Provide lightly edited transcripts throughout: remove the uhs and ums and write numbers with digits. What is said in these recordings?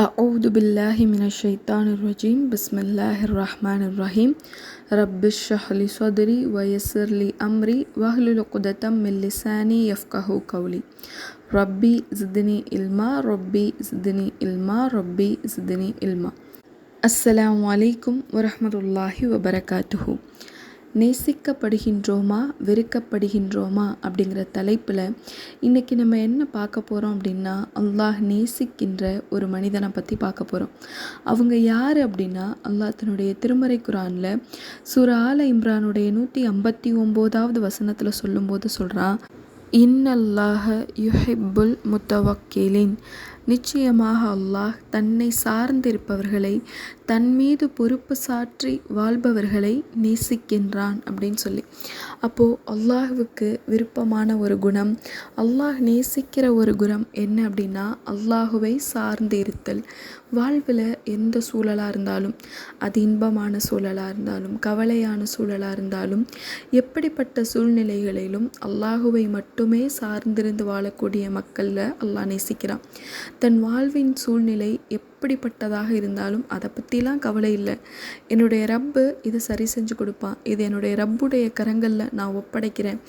أعوذ بالله من الشيطان الرجيم بسم الله الرحمن الرحيم رب اشرح لي صدري ويسر لي أمري واحلل عقدة من لساني يفقهوا قولي ربي زدني علما ربي زدني علما ربي زدني علما. அஸ்ஸலாமு அலைக்கும் வரஹ்மத்துல்லாஹி வபரகாத்துஹு. நேசிக்கப்படுகின்றோமா வெறுக்கப்படுகின்றோமா அப்படிங்கிற தலைப்பில் இன்றைக்கி நம்ம என்ன பார்க்க போகிறோம் அப்படின்னா, அல்லாஹ் நேசிக்கின்ற ஒரு மனிதனை பற்றி பார்க்க போகிறோம். அவங்க யார் அப்படின்னா, அல்லாஹ் தன்னுடைய திருமறை குரானில் சூரா ஆல இம்ரானுடைய 159வது வசனத்தில் சொல்லும்போது சொல்கிறான், இன்னல்லாஹ யுஹிப்புல் முத்தவக்கிலின், நிச்சயமாக அல்லாஹ் தன்னை சார்ந்திருப்பவர்களை, தன் மீது பொறுப்பு சாற்றி வாழ்பவர்களை நேசிக்கின்றான் அப்படின்னு சொல்லி. அப்போது அல்லாஹுவுக்கு விருப்பமான ஒரு குணம், அல்லாஹ் நேசிக்கிற ஒரு குணம் என்ன அப்படின்னா, அல்லாஹுவை சார்ந்து இருத்தல். வாழ்வில் எந்த சூழலாக இருந்தாலும், அது இன்பமான சூழலாக இருந்தாலும் கவலையான சூழலாக இருந்தாலும், எப்படிப்பட்ட சூழ்நிலைகளிலும் அல்லாஹுவை மட்டுமே சார்ந்திருந்து வாழக்கூடிய மக்களில் அல்லாஹ் நேசிக்கிறான். தன் வாழ்வின் சூழ்நிலை எப்படிப்பட்டதாக இருந்தாலும் அதை பற்றிலாம் கவலை இல்லை, என்னுடைய ரப்பு இதை சரி செஞ்சு கொடுப்பான், இது என்னுடைய ரப்புடைய கரங்களில் நான் ஒப்படைக்கிறேன்,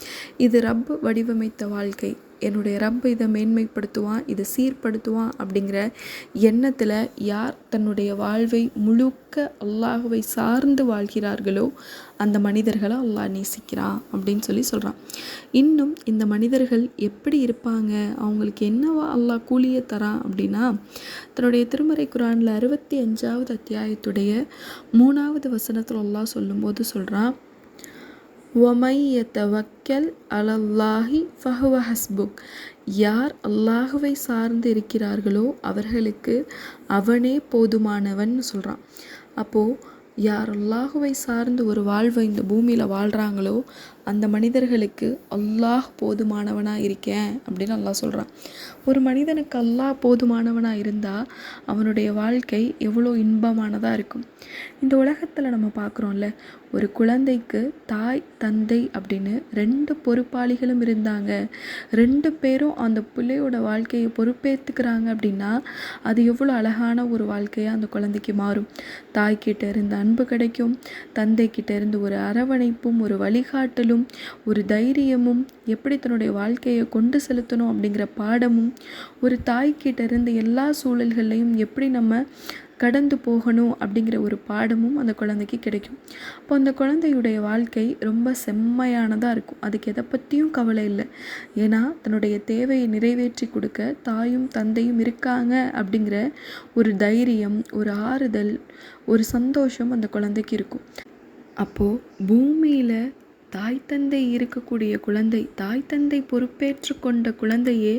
இது ரப்பு வடிவமைத்த வாழ்க்கை, என்னுடைய ரப்பு இதை மேன்மைப்படுத்துவான், இதை சீர்படுத்துவான் அப்படிங்கிற எண்ணத்தில் யார் தன்னுடைய வாழ்வை முழுக்க அல்லாஹுவை சார்ந்து வாழ்கிறார்களோ அந்த மனிதர்களை அல்லாஹ் நேசிக்கிறான் அப்படின்னு சொல்லி சொல்கிறான். இன்னும் இந்த மனிதர்கள் எப்படி இருப்பாங்க, அவங்களுக்கு என்னவா அல்லாஹ் கூலியை தரான் அப்படின்னா, தன்னுடைய திருமறை குரானில் 65வது அத்தியாயத்துடைய 3வது வசனத்தில் அல்லாஹ் சொல்லும்போது சொல்கிறான், வமை யதவக்கல் அலல்லாஹி ஃபஹுவ ஹஸ்புக், யார் அல்லாஹுவை சார்ந்து இருக்கிறார்களோ அவர்களுக்கு அவனே போதுமானவன் சொல்கிறான். அப்போது யார் அல்லாஹுவை சார்ந்து ஒரு வாழ்வை இந்த பூமியில் வாழ்கிறாங்களோ அந்த மனிதர்களுக்கு அல்லாஹ் போதுமானவனாக இருக்கேன் அப்படின்னு அல்லாஹ் சொல்கிறான். ஒரு மனிதனுக்கு அல்லாஹ் போதுமானவனாக இருந்தால் அவனுடைய வாழ்க்கை எவ்வளோ இன்பமானதாக இருக்கும். இந்த உலகத்தில் நம்ம பார்க்குறோம்ல, ஒரு குழந்தைக்கு தாய் தந்தை அப்படின்னு 2 பொறுப்பாளிகளும் இருந்தாங்க, 2 பேரும் அந்த பிள்ளையோட வாழ்க்கையை பொறுப்பேற்றுக்கிறாங்க அப்படின்னா அது எவ்வளோ அழகான ஒரு வாழ்க்கையாக அந்த குழந்தைக்கு மாறும். தாய்கிட்ட இருந்து அன்பு கிடைக்கும், தந்தைக்கிட்ட இருந்து ஒரு அரவணைப்பும் ஒரு வழிகாட்டலும் ஒரு தைரியமும், எப்படி தன்னுடைய வாழ்க்கையை கொண்டு செலுத்தணும் அப்படிங்கிற பாடமும், ஒரு தாய்கிட்ட இருந்து எல்லா சூழல்களையும் எப்படி நம்ம கடந்து போகணும் அப்படிங்கிற ஒரு பாடமும் அந்த குழந்தைக்கு கிடைக்கும். அப்போ அந்த குழந்தையுடைய வாழ்க்கை ரொம்ப செம்மையானதாக இருக்கும், அதுக்கு எதை பற்றியும் கவலை இல்லை. ஏன்னா தன்னுடைய தேவையை நிறைவேற்றி கொடுக்க தாயும் தந்தையும் இருக்காங்க அப்படிங்கிற ஒரு தைரியம், ஒரு ஆறுதல், ஒரு சந்தோஷம் அந்த குழந்தைக்கு இருக்கும். அப்போது பூமியில் தாய் தந்தை இருக்கக்கூடிய குழந்தை, தாய் தந்தை பொறுப்பேற்று கொண்ட குழந்தையே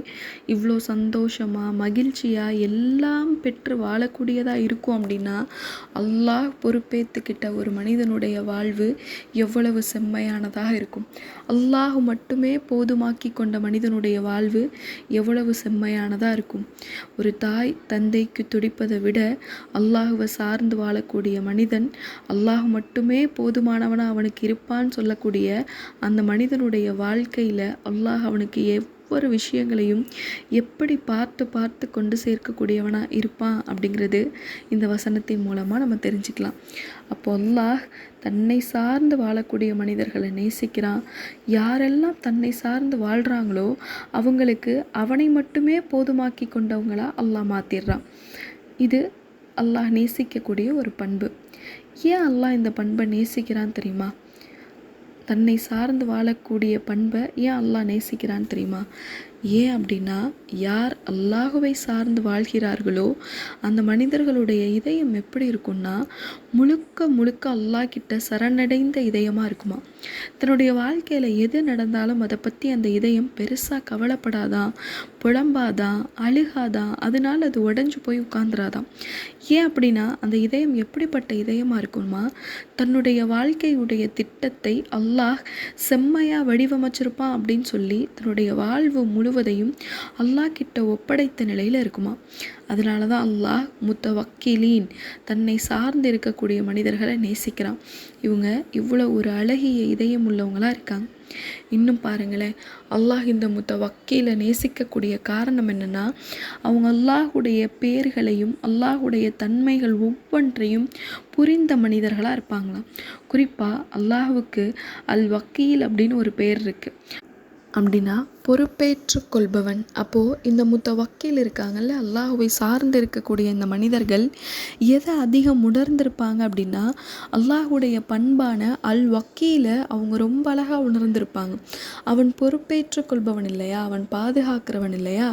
இவ்வளோ சந்தோஷமாக மகிழ்ச்சியாக எல்லாம் பெற்று வாழக்கூடியதாக இருக்கும் அப்படின்னா, அல்லாஹ் பொறுப்பேற்றுக்கிட்ட ஒரு மனிதனுடைய வாழ்வு எவ்வளவு செம்மையானதாக இருக்கும். அல்லாஹ் மட்டுமே போதுமாக்கி கொண்ட மனிதனுடைய வாழ்வு எவ்வளவு செம்மையானதாக இருக்கும். ஒரு தாய் தந்தைக்கு துடிப்பதை விட அல்லாஹுவை சார்ந்து வாழக்கூடிய மனிதன், அல்லாஹ் மட்டுமே போதுமானவனாக அவனுக்கு இருப்பான்னு சொல்லக்கூடிய அந்த மனிதனுடைய வாழ்க்கையில் அல்லாஹ் அவனுக்கு ஒவ்வொரு விஷயங்களையும் எப்படி பார்த்து பார்த்து கொண்டு சேர்க்கக்கூடியவனாக இருப்பான் அப்படிங்கிறது இந்த வசனத்தின் மூலமாக நம்ம தெரிஞ்சுக்கலாம். அப்போ அல்லாஹ் தன்னை சார்ந்து வாழக்கூடிய மனிதர்களை நேசிக்கிறான். யாரெல்லாம் தன்னை சார்ந்து வாழ்கிறாங்களோ அவங்களுக்கு அவனை மட்டுமே போதுமாக்கி கொண்டவங்களா அல்லாஹ் மாற்றிடுறான். இது அல்லாஹ் நேசிக்கக்கூடிய ஒரு பண்பு. ஏன் அல்லாஹ் இந்த பண்பை நேசிக்கிறான் தெரியுமா? தன்னை சார்ந்து வாழக்கூடிய பண்பை ஏன் அல்லாஹ் நேசிக்கிறான்னு தெரியுமா? ஏன் அப்படின்னா, யார் அல்லாஹுவை சார்ந்து வாழ்கிறார்களோ அந்த மனிதர்களுடைய இதயம் எப்படி இருக்கும்னா, முழுக்க முழுக்க அல்லாஹ் கிட்ட சரணடைந்த இதயமாக இருக்குமா. தன்னுடைய வாழ்க்கையில் எது நடந்தாலும் அதை பற்றி அந்த இதயம் பெருசாக கவலைப்படாதான், புலம்பாதான், அழுகாதான், அதனால் அது உடஞ்சி போய் உட்கார்ந்துராதான். ஏன் அப்படின்னா, அந்த இதயம் எப்படிப்பட்ட இதயமாக இருக்குமா, தன்னுடைய வாழ்க்கையுடைய திட்டத்தை அல்லாஹ் செம்மையாக வடிவமைச்சிருப்பான் அப்படின்னு சொல்லி தன்னுடைய வாழ்வு முழுவதும் முழுவதையும் அல்லாஹ் கிட்ட ஒப்படைத்த நிலையில் இருக்குமா. அதனால தான் அல்லாஹ் முத்தவக்கிலீன், தன்னை சார்ந்து இருக்கக்கூடிய மனிதர்களை நேசிக்கிறான். இவங்க இவ்வளோ ஒரு அழகிய இதயம் உள்ளவங்களாக இருக்காங்க. இன்னும் பாருங்களேன், அல்லாஹ் இந்த முத்தவக்கீலை நேசிக்கக்கூடிய காரணம் என்னென்னா, அவங்க அல்லாஹுடைய பேர்களையும் அல்லாஹுடைய தன்மைகள் ஒவ்வொன்றையும் புரிந்த மனிதர்களாக இருப்பாங்களாம். குறிப்பாக அல்லாஹுக்கு அல் வக்கீல் அப்படின்னு ஒரு பேர் இருக்குது. அப்படின்னா பொறுப்பேற்று கொள்பவன். அப்போது இந்த முத்தவக்கீல் இருக்காங்கல்ல, அல்லாஹுவை சார்ந்து இருக்கக்கூடிய இந்த மனிதர்கள் எதை அதிகம் உணர்ந்திருப்பாங்க அப்படின்னா, அல்லாஹுடைய பண்பான அல் வக்கீலை அவங்க ரொம்ப அழகாக உணர்ந்திருப்பாங்க. அவன் பொறுப்பேற்று கொள்பவன் இல்லையா, அவன் பாதுகாக்கிறவன் இல்லையா,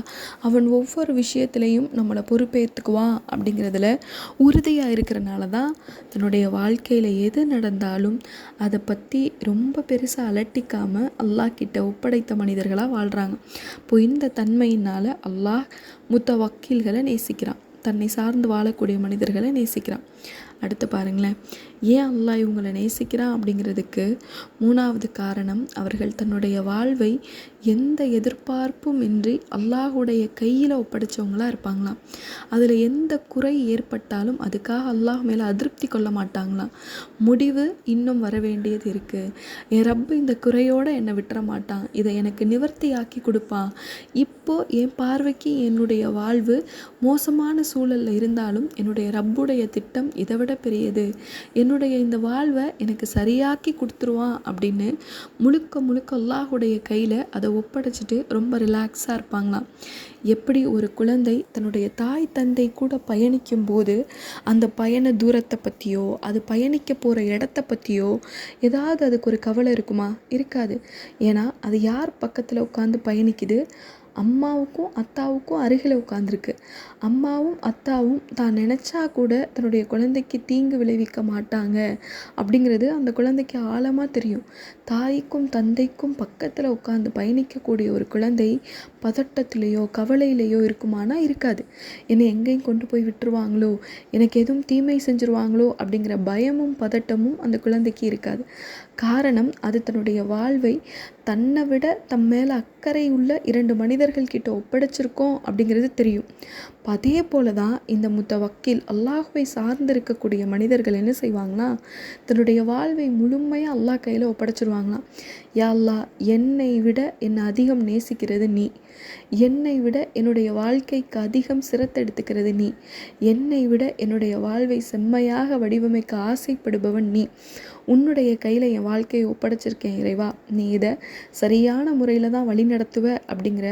அவன் ஒவ்வொரு விஷயத்துலேயும் நம்மளை பொறுப்பேற்றுக்குவான் அப்படிங்கிறதுல உறுதியாக இருக்கிறனால தான் தன்னுடைய வாழ்க்கையில் எது நடந்தாலும் அதை பற்றி ரொம்ப பெருசாக அலட்டிக்காமல் அல்லாஹ் கிட்ட ஒப்படைத்த மனிதர்களாக வாழ்கிறாங்க. இப்போ இந்த தன்மையினால் அல்லாஹ் முத்தவக்கீல்களை நேசிக்கிறான், தன்னை சார்ந்து வாழக்கூடிய மனிதர்களை நேசிக்கிறான். அடுத்து பாருங்களேன், ஏன் அல்லாஹ் இவங்களை நேசிக்கிறான் அப்படிங்கிறதுக்கு 3வது காரணம், அவர்கள் தன்னுடைய வாழ்வை எந்த எதிர்பார்ப்பும் இன்றி அல்லாஹுடைய கையில் ஒப்படைச்சவங்களாக இருப்பாங்களாம். அதில் எந்த குறை ஏற்பட்டாலும் அதுக்காக அல்லாஹ் மேலே அதிருப்தி கொள்ள மாட்டாங்களாம். முடிவு இன்னும் வர வேண்டியது இருக்குது, என் ரப்பு இந்த குறையோடு என்னை விட்டுற மாட்டான், இதை எனக்கு நிவர்த்தி ஆக்கி கொடுப்பான். இப்போது என் பார்வைக்கு என்னுடைய வாழ்வு மோசமான சூழலில் இருந்தாலும் என்னுடைய ரப்புடைய திட்டம் இதை விட பெரியது, என்னுடைய இந்த வாழ்வை எனக்கு சரியாக்கி கொடுத்துருவான் அப்படின்னு முழுக்க முழுக்க அல்லாஹுடைய கையில் அதை ஒப்படைச்சிட்டு ரொம்ப ரிலாக்ஸாக இருப்பாங்களாம். எப்படி ஒரு குழந்தை தன்னுடைய தாய் தந்தை கூட பயணிக்கும் போது அந்த பயண தூரத்தை பற்றியோ அது பயணிக்க போகிற இடத்த பற்றியோ ஏதாவது அதுக்கு ஒரு கவலை இருக்குமா? இருக்காது. ஏன்னா அது யார் பக்கத்தில் உட்காந்து பயணிக்குது? அம்மாவுக்கும் அத்தாவுக்கும் அருகில் உட்காந்துருக்கு. அம்மாவும் அத்தாவும் தான் நினச்சா கூட தன்னுடைய குழந்தைக்கு தீங்கு விளைவிக்க மாட்டாங்க அப்படிங்கிறது அந்த குழந்தைக்கு ஆழமாக தெரியும். தாய்க்கும் தந்தைக்கும் பக்கத்தில் உட்காந்து பயணிக்கக்கூடிய ஒரு குழந்தை பதட்டத்திலேயோ கவலையிலேயோ இருக்குமானா இருக்காது. என்னை எங்கேயும் கொண்டு போய் விட்டுருவாங்களோ, எனக்கு எதுவும் தீமை செஞ்சுருவாங்களோ அப்படிங்கிற பயமும் பதட்டமும் அந்த குழந்தைக்கு இருக்காது. காரணம், அது தன்னுடைய வாழ்வை தன்னை விட தம் மேலே அக்கறை உள்ள 2 மனிதர்கள் கிட்ட ஒப்படைச்சிருக்கோம் அப்படிங்கிறது தெரியும். அதே போல தான் இந்த முத்தவக்கீல் அல்லாஹுவை சார்ந்து இருக்கக்கூடிய மனிதர்கள் என்ன செய்வாங்கன்னா, தன்னுடைய வாழ்வை முழுமையாக அல்லாஹ் கையில் ஒப்படைச்சிருவாங்களாம். யா அல்லாஹ், என்னை விட என்னை அதிகம் நேசிக்கிறது நீ, என்னை விட என்னுடைய வாழ்க்கைக்கு அதிகம் சிரத்தெடுத்துக்கிறது நீ, என்னை விட என்னுடைய வாழ்வை செம்மையாக வடிவமைக்க ஆசைப்படுபவன் நீ, உன்னுடைய கையில் என் வாழ்க்கையை ஒப்படைச்சிருக்கேன் இறைவா, நீ இதை சரியான முறையில் தான் வழி நடத்துவ அப்படிங்கிற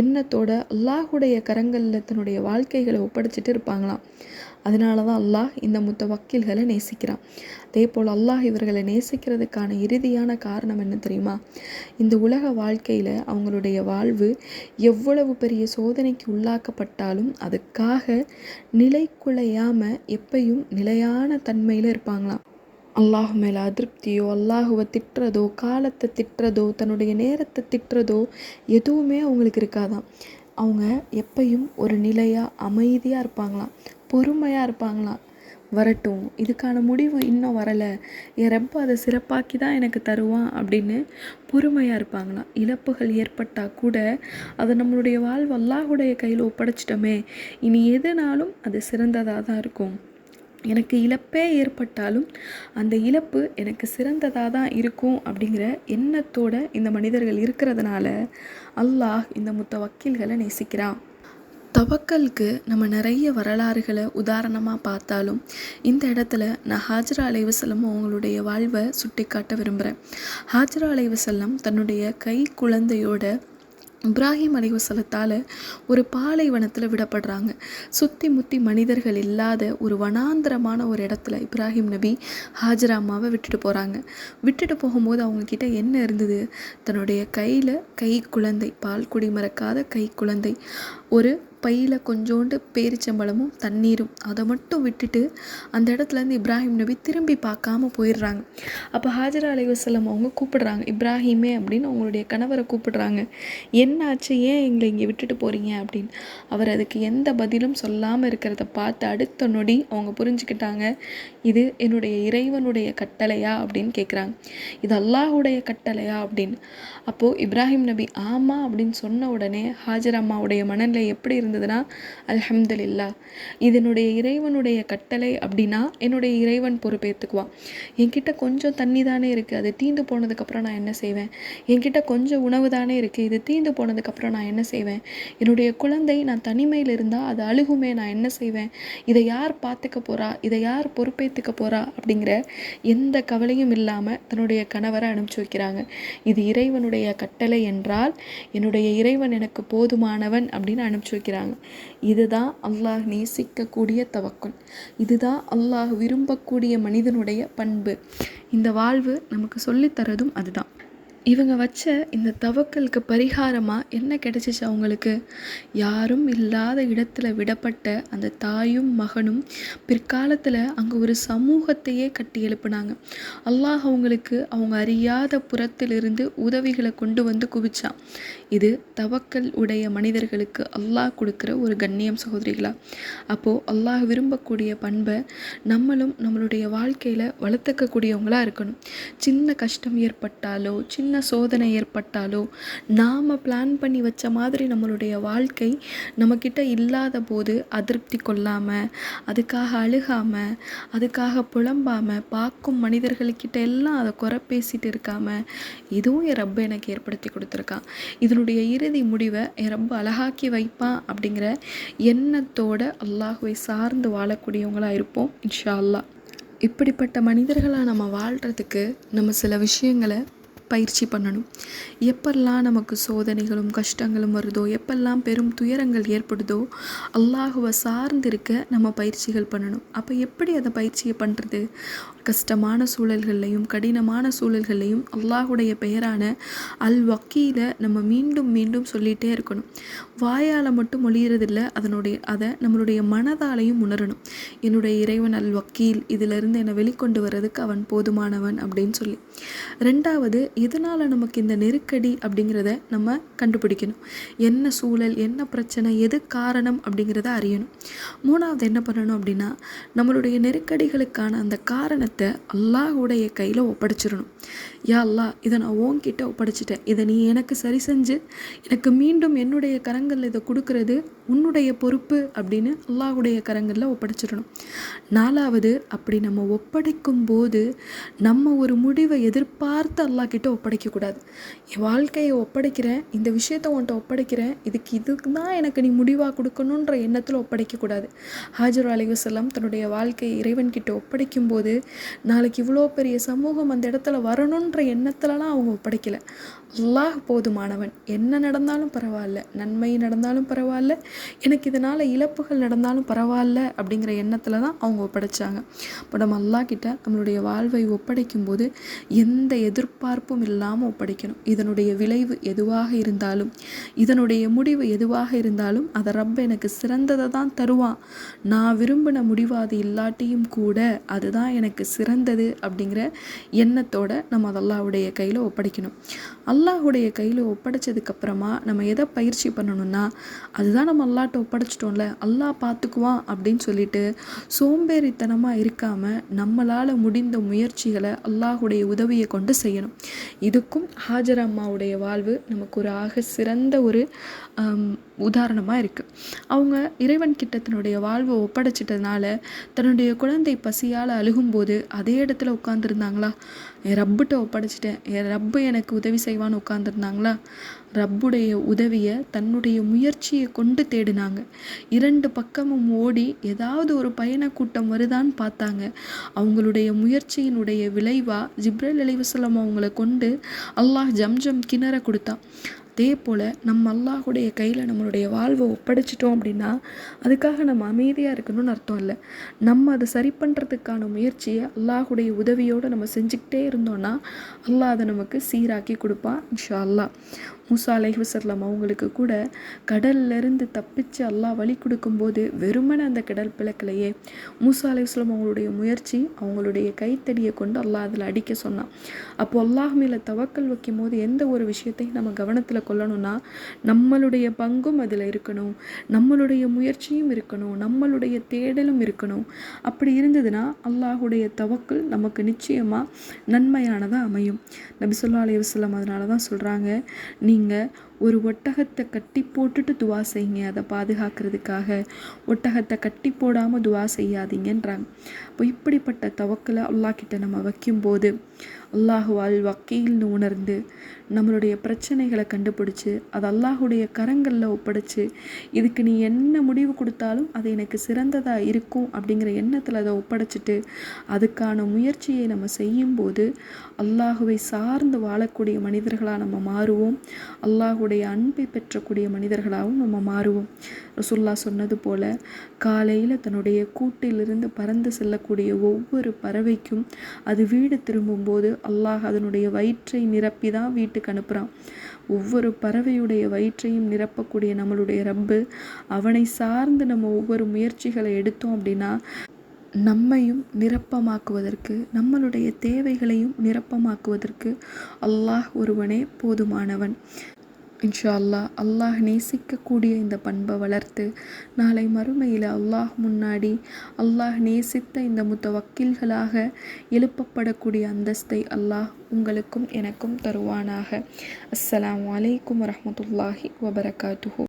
எண்ணத்தோட அல்லாஹுடைய கரங்களில் தன்னுடைய வாழ்க்கைகளை ஒப்படைச்சிட்டு இருப்பாங்களாம். அதனால தான் அல்லாஹ் இந்த முத்தவக்கீல்களை நேசிக்கிறான். அதே போல் அல்லாஹ் இவர்களை நேசிக்கிறதுக்கான இறுதியான காரணம் என்ன தெரியுமா? இந்த உலக வாழ்க்கையில் அவங்களுடைய வாழ்வு எவ்வளவு பெரிய சோதனைக்கு உள்ளாக்கப்பட்டாலும் அதுக்காக நிலை குலையாமல் எப்பையும் நிலையான தன்மையில் இருப்பாங்களாம். அல்லாஹ் மேலே அதிருப்தியோ, அல்லாஹுவை திட்டுறதோ, காலத்தை திட்டுறதோ, தன்னுடைய நேரத்தை திட்டுறதோ எதுவுமே அவங்களுக்கு இருக்காதான். அவங்க எப்பையும் ஒரு நிலையாக அமைதியாக இருப்பாங்களாம், பொறுமையாக இருப்பாங்களாம். வரட்டும், இதுக்கான முடிவு இன்னும் வரலை, என் ரப்பு அதை சிறப்பாக்கி தான் எனக்கு தருவான் அப்படின்னு பொறுமையாக இருப்பாங்களாம். இழப்புகள் ஏற்பட்டால் கூட அதை நம்மளுடைய வாழ்வு அல்லாஹுடைய கையில் ஒப்படைச்சிட்டோமே, இனி எதுனாலும் அது சிறந்ததாக தான் இருக்கும். எனக்கு இழப்பே ஏற்பட்டாலும் அந்த இழப்பு எனக்கு சிறந்ததாக தான் இருக்கும் அப்படிங்கிற எண்ணத்தோட இந்த மனிதர்கள் இருக்கிறதுனால அல்லாஹ் இந்த முத்தவக்கீல்களை நேசிக்கிறான். தவக்கலுக்கு நம்ம நிறைய வரலாறுகளை உதாரணமாக பார்த்தாலும் இந்த இடத்துல நான் ஹாஜ்ரா அலைஹிஸ்ஸலாம் அவங்களுடைய வாழ்வை சுட்டி காட்ட விரும்புகிறேன். ஹாஜ்ரா அலைஹிஸ்ஸலாம் தன்னுடைய கை குழந்தையோட இப்ராஹிம் அலைஹிஸ்ஸலாத்தால் ஒரு பாலைவனத்தில் விடப்படுறாங்க. சுற்றி முற்றி மனிதர்கள் இல்லாத ஒரு வனாந்திரமான ஒரு இடத்துல இப்ராஹிம் நபி ஹாஜரா அம்மாவை விட்டுட்டு போகிறாங்க. விட்டுட்டு போகும்போது அவங்கக்கிட்ட என்ன இருந்தது? தன்னுடைய கையில் கை குழந்தை, பால் குடி மறக்காத கை குழந்தை, ஒரு பையில் கொஞ்சோண்டு பேரிச்சம்பழமும் தண்ணீரும் அதை மட்டும் விட்டுட்டு அந்த இடத்துலேருந்து இப்ராஹிம் நபி திரும்பி பார்க்காம போயிடுறாங்க. அப்போ ஹாஜரா அலைஹிஸ்ஸலாம் அவங்க கூப்பிடுறாங்க, இப்ராஹிமே அப்படின்னு அவங்களுடைய கணவரை கூப்பிடுறாங்க. என்னாச்சு, ஏன் எங்களை இங்கே விட்டுட்டு போகிறீங்க அப்படின்னு. அவர் அதுக்கு எந்த பதிலும் சொல்லாமல் இருக்கிறத பார்த்து அடுத்த நொடி அவங்க புரிஞ்சுக்கிட்டாங்க, இது என்னுடைய இறைவனுடைய கட்டளையா அப்படின்னு கேட்குறாங்க. இது அல்லாஹுடைய கட்டளையா அப்படின்னு. அப்போது இப்ராஹிம் நபி ஆமாம் அப்படின்னு சொன்ன உடனே ஹாஜர் அம்மாவுடைய மனநிலை எப்படி இருந்ததுன்னா, அல்ஹம்துலில்லாஹ், இதனுடைய இறைவனுடைய கட்டளை அப்படின்னா என்னுடைய இறைவன் பொறுப்பேற்றுக்குவான். என்கிட்ட கொஞ்சம் தண்ணி தானே இருக்குது, அது தீந்து போனதுக்கப்புறம் நான் என்ன செய்வேன்? என்கிட்ட கொஞ்சம் உணவு தானே இருக்குது, இது தீந்து போனதுக்கப்புறம் நான் என்ன செய்வேன்? என்னுடைய குழந்தை நான் தனிமையில் இருந்தால் அது அழுகுமே, நான் என்ன செய்வேன்? இதை யார் பார்த்துக்க போகிறா, இதை யார் பொறுப்பேற்றுக்க போகிறா அப்படிங்கிற எந்த கவலையும் இல்லாமல் தன்னுடைய கணவரை அனுப்பிச்சி வைக்கிறாங்க. இது இறைவனுடைய கட்டளை என்றால் என்னுடைய இறைவன் எனக்கு போதுமானவன் அப்படின்னு அனுப்பிச்சி வைக்கிறாங்க. இதுதான் அல்லாஹ் நேசிக்கக்கூடிய தவக்குல். இதுதான் அல்லாஹ் விரும்பக்கூடிய மனிதனுடைய பண்பு. இந்த வாழ்வு நமக்கு சொல்லித்தரதும் அதுதான். இவங்க வச்ச இந்த தவக்கலுக்கு பரிகாரமாக என்ன கிடைச்சிச்சு அவங்களுக்கு? யாரும் இல்லாத இடத்துல விடப்பட்ட அந்த தாயும் மகனும் பிற்காலத்தில் அங்கே ஒரு சமூகத்தையே கட்டி எழுப்புனாங்க. அல்லாஹ் அவங்களுக்கு அவங்க அறியாத புறத்திலிருந்து உதவிகளை கொண்டு வந்து குவிச்சான். இது தவக்கல் உடைய மனிதர்களுக்கு அல்லாஹ் கொடுக்குற ஒரு கண்ணியம் சகோதரிகளா. அப்போது அல்லாஹ் விரும்பக்கூடிய பண்பை நம்மளும் நம்மளுடைய வாழ்க்கையில் வளர்த்துக்கக்கூடியவங்களாக இருக்கணும். சின்ன கஷ்டம் ஏற்பட்டாலோ சின்ன சோதனை ஏற்பட்டாலோ நாம் பிளான் பண்ணி வச்ச மாதிரி நம்மளுடைய வாழ்க்கை நம்மக்கிட்ட இல்லாத போது அதிருப்தி கொள்ளாமல், அதுக்காக அழுகாமல், அதுக்காக புலம்பாமல், பார்க்கும் மனிதர்கள்கிட்ட எல்லாம் அதை குறை பேசிட்டு இருக்காமல், இதுவும் என் ரப்ப எனக்கு ஏற்படுத்தி கொடுத்துருக்கான், இதனுடைய இறுதி முடிவை என் ரப்ப அழகாக்கி வைப்பான் அப்படிங்கிற எண்ணத்தோடு அல்லாஹுவை சார்ந்து வாழக்கூடியவங்களாக இருப்போம் இன்ஷா அல்லாஹ். இப்படிப்பட்ட மனிதர்களாக நம்ம வாழ்கிறதுக்கு நம்ம சில விஷயங்களை பயிற்சி பண்ணணும். எப்பெல்லாம் நமக்கு சோதனைகளும் கஷ்டங்களும் வருதோ, எப்பெல்லாம் பெரும் துயரங்கள் ஏற்படுதோ, அல்லாஹுவை சார்ந்திருக்க நம்ம பயிற்சிகள் பண்ணணும். அப்போ எப்படி அதை பயிற்சியை பண்ணுறது? கஷ்டமான சூழல்கள்லையும் கடினமான சூழல்கள்லையும் அல்லாஹுடைய பெயரான அல் வக்கீலை நம்ம மீண்டும் மீண்டும் சொல்லிகிட்டே இருக்கணும். வாயால் மட்டும் மொழிகிறதில்ல, அதை நம்மளுடைய மனதாலையும் உணரணும். என்னுடைய இறைவன் அல் வக்கீல், இதிலிருந்து என்னை வெளிக்கொண்டு வர்றதுக்கு அவன் போதுமானவன் அப்படின்னு சொல்லி. ரெண்டாவது, எதனால் நமக்கு இந்த நெருக்கடி அப்படிங்கிறத நம்ம கண்டுபிடிக்கணும். என்ன சூழல், என்ன பிரச்சனை, எது காரணம் அப்படிங்கிறத அறியணும். மூணாவது என்ன பண்ணணும் அப்படின்னா, நம்மளுடைய நெருக்கடிகளுக்கான அந்த காரணத்தை அல்லாஹுடைய கையில் ஒப்படைச்சிடணும். யா அல்லாஹ், இதை நான் உன்கிட்ட ஒப்படைச்சிட்டேன், இதை நீ எனக்கு சரி செஞ்சு எனக்கு மீண்டும் என்னுடைய கரங்களில் இதை கொடுக்கறது உன்னுடைய பொறுப்பு அப்படின்னு அல்லாஹுடைய கரங்களில் ஒப்படைச்சிடணும். நாலாவது, அப்படி நம்ம ஒப்படைக்கும் போது நம்ம ஒரு முடிவை எதிர்பார்த்து அல்லாஹ் கிட்ட ஒப்படைக்கக்கூடாது. என் வாழ்க்கையை ஒப்படைக்கிறேன், இந்த விஷயத்தை உன்கிட்ட ஒப்படைக்கிறேன், இதுக்கு தான் எனக்கு நீ முடிவாக கொடுக்கணுன்ற எண்ணத்தில் ஒப்படைக்கக்கூடாது. ஹாஜர் அலைஹிஸ்ஸலாம் தன்னுடைய வாழ்க்கையை இறைவன்கிட்ட ஒப்படைக்கும் போது நாளைக்கு இவ்வளோ பெரிய சமூகம் அந்த இடத்துல வரணுன்ற எண்ணத்துலலாம் அவங்க ஒப்படைக்கலை. அல்லாஹ் போதுமானவன், என்ன நடந்தாலும் பரவாயில்ல, நன்மை நடந்தாலும் பரவாயில்ல, எனக்கு இதனால் இழப்புகள் நடந்தாலும் பரவாயில்ல அப்படிங்கிற எண்ணத்தில் தான் அவங்க ஒப்படைச்சாங்க. இப்போ நம்ம அல்லாஹ் கிட்ட நம்மளுடைய வாழ்வை ஒப்படைக்கும் போது எந்த எதிர்பார்ப்பும் இல்லாமல் ஒப்படைக்கணும். இதனுடைய விளைவு எதுவாக இருந்தாலும், இதனுடைய முடிவு எதுவாக இருந்தாலும் அதை ரப்ப எனக்கு சிறந்ததை தான் தருவான். நான் விரும்பின முடிவு அது இல்லாட்டியும் கூட அதுதான் எனக்கு சிறந்தது அப்படிங்கிற எண்ணத்தோட நம்ம அது அல்லாஹ்வுடைய கையில் ஒப்படைக்கணும். அல்லாஹுடைய கையில் ஒப்படைச்சதுக்கப்புறமா நம்ம எதை பயிற்சி பண்ணணும்னா, அதுதான் நம்ம அல்லாஹ்ட்ட ஒப்படைச்சிட்டோம்ல, அல்லாஹ் பார்த்துக்குவான் அப்படின்னு சொல்லிட்டு சோம்பேறித்தனமாக இருக்காமல் நம்மளால் முடிந்த முயற்சிகளை அல்லாஹுடைய உதவியை கொண்டு செய்யணும். இதுக்கும் ஹாஜர் அம்மாவுடைய வாழ்வு நமக்கு ஒரு ஆக சிறந்த ஒரு உதாரணமாக இருக்குது. அவங்க இறைவன் கிட்ட தன்னுடைய வாழ்வை ஒப்படைச்சிட்டதுனால தன்னுடைய குழந்தை பசியால் அழுகும்போது அதே இடத்துல உட்காந்துருந்தாங்களா? என் ரப்புட்ட ஒப்படைச்சிட்டேன், என் ரப்பு எனக்கு உதவி செய்வான்னு உட்காந்துருந்தாங்களா? ரப்புடைய உதவியை தன்னுடைய முயற்சியை கொண்டு தேடினாங்க. இரண்டு பக்கமும் ஓடி ஏதாவது ஒரு பயணக்கூட்டம் வருதான்னு பார்த்தாங்க. அவங்களுடைய முயற்சியினுடைய விளைவாக ஜிப்ரீல் அலைஹிஸ்ஸலாம் அவங்கள கொண்டு அல்லாஹ் ஜம்ஜம் கிணற கொடுத்தான். அதே போல் நம்ம அல்லாஹுடைய கையில் நம்மளுடைய வாழ்வை ஒப்படைச்சிட்டோம் அப்படின்னா அதுக்காக நம்ம அமைதியாக இருக்கணும்னு அர்த்தம் இல்லை. நம்ம அதை சரி பண்ணுறதுக்கான முயற்சியை அல்லாஹுடைய உதவியோடு நம்ம செஞ்சுக்கிட்டே இருந்தோன்னா அல்லாஹ் அதை நமக்கு சீராக்கி கொடுப்பான் இன்ஷா அல்லாஹ். மூசா அலைஹிஸ்ஸலாம் அவங்களுக்கு கூட கடல்லிருந்து தப்பிச்சு அல்லாஹ் வழி கொடுக்கும்போது வெறுமனே அந்த கடல் பிளக்கலையே. மூசா அலைஹிஸ்ஸலாம் அவங்களுடைய முயற்சி, அவங்களுடைய கைத்தடியை கொண்டு அல்லாஹ் அதில் அடிக்க சொன்னான். அப்போ அல்லாஹ் மேலே தவக்கல் வைக்கும் போது எந்த ஒரு விஷயத்தையும் நம்ம கவனத்தில் கொள்ளணும்னா, நம்மளுடைய பங்கும் அதில் இருக்கணும், நம்மளுடைய முயற்சியும் இருக்கணும், நம்மளுடைய தேடலும் இருக்கணும். அப்படி இருந்ததுன்னா அல்லாஹுடைய தவக்கல் நமக்கு நிச்சயமாக நன்மையானதாக அமையும். நபி ஸல்லல்லாஹு அலைஹி வஸல்லம் அதனால தான் சொல்கிறாங்க, நீங்கள் ஒரு ஒட்டகத்தை கட்டி போட்டுட்டு துவா செய்யுங்க, அதை பாதுகாக்கிறதுக்காக. ஒட்டகத்தை கட்டி போடாமல் துவா செய்யாதீங்கன்றாங்க. இப்போ இப்படிப்பட்ட தவக்கலை அல்லாஹ் கிட்ட நம்ம வைக்கும்போது அல்லாஹுவால் வக்கீல்னு உணர்ந்து நம்மளுடைய பிரச்சனைகளை கண்டுபிடிச்சி அது அல்லாஹுடைய கரங்களில் ஒப்படைச்சு, இதுக்கு நீ என்ன முடிவு கொடுத்தாலும் அது எனக்கு சிறந்ததாக இருக்கும் அப்படிங்கிற எண்ணத்தில் அதை ஒப்படைச்சிட்டு அதுக்கான முயற்சியை நம்ம செய்யும்போது அல்லாஹுவை சார்ந்து வாழக்கூடிய மனிதர்களாக நம்ம மாறுவோம். அல்லாஹுடைய அன்பை பெற்றக்கூடிய மனிதர்களாகவும் நம்ம மாறுவோம். ரசூலுல்லாஹ் சொன்னது போல் காலையில் தன்னுடைய கூட்டிலிருந்து பறந்து செல்லக்கூடிய ஒவ்வொரு பறவைக்கும் அது வீடு திரும்பும்போது அல்லாஹ் அதனுடைய வயிற்றை நிரப்பி தான் வீட்டுக்கு அனுப்புகிறான். ஒவ்வொரு பறவையுடைய வயிற்றையும் நிரப்பக்கூடிய நம்மளுடைய ரப்பு, அவனை சார்ந்து நம்ம ஒவ்வொரு முயற்சிகளை எடுத்தோம் அப்படின்னா நம்மையும் நிரப்பமாக்குவதற்கு, நம்மளுடைய தேவைகளையும் நிரப்பமாக்குவதற்கு அல்லாஹ் ஒருவனே போதுமானவன். இன்ஷா அல்லாஹ் அல்லாஹ் நேசிக்கக்கூடிய இந்த பண்பை வளர்த்து நாளை மறுமையில் அல்லாஹ் முன்னாடி அல்லாஹ் நேசித்த இந்த முத்தவக்கீல்களாக எழுப்பப்படக்கூடிய அந்தஸ்தை அல்லாஹ் உங்களுக்கும் எனக்கும் தருவானாக. அஸ்ஸலாமு அலைக்கும் வரஹ்மத்துல்லாஹி வபரகாத்துஹு.